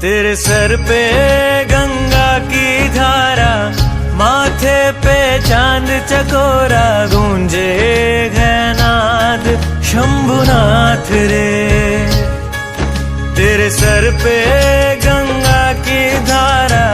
तेरे सर पे गंगा की धारा, माथे पे चांद चकोरा, गूंजे घनाद शंभुनाथ रे। तेरे सर पे गंगा की धारा,